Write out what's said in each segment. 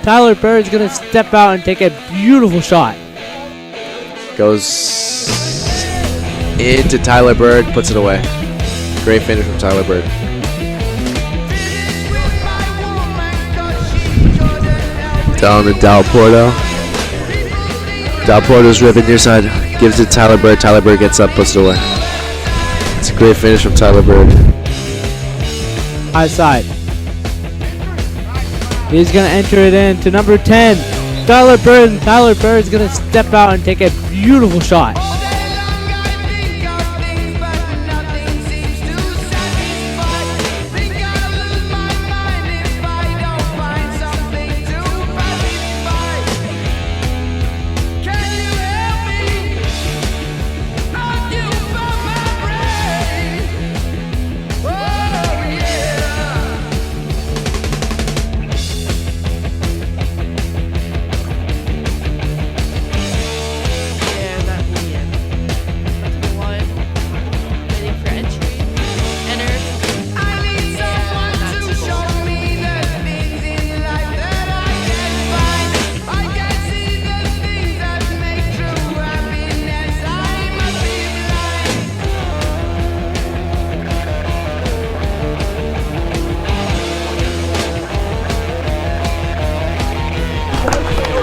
Tyler Bird's going to step out and take a beautiful shot. Goes into Tyler Bird, puts it away. Great finish from Tyler Bird. Down to Del Porto. Del Porto's ripping near side. Gives it to Tyler Bird. Tyler Bird gets up, puts it away. It's a great finish from Tyler Bird. High side. He's going to enter it in to number 10. Tyler Bird. And Tyler Bird's going to step out and take a beautiful shot.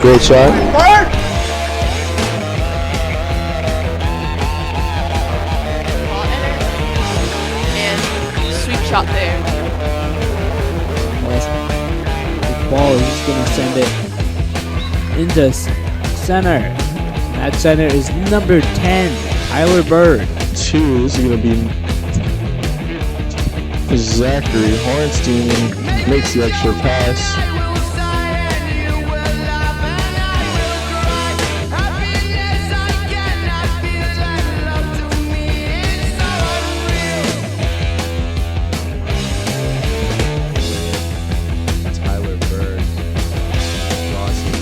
Great shot. And sweet shot there. The ball is just going to send it into center. That center is number 10, Tyler Bird. 2 is going to be Zachary Hornstein, makes the extra pass. Tyler Bird. Awesome.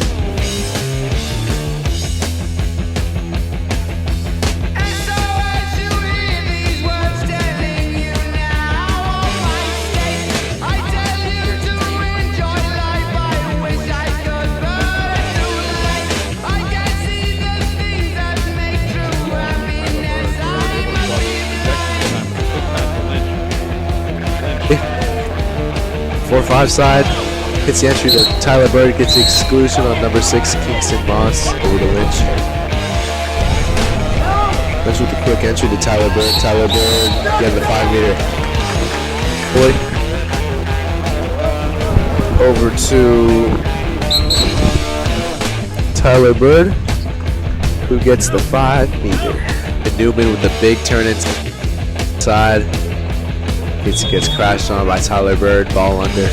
Four, 5 side, hits the entry to Tyler Bird, gets the exclusion on number 6, Kingston Moss, over to Lynch. Lynch with the quick entry to Tyler Bird. Tyler Bird, getting the 5-meter. Boy. Over to Tyler Bird, who gets the 5-meter. And Newman with the big turn inside. Gets crashed on by Tyler Bird, ball under.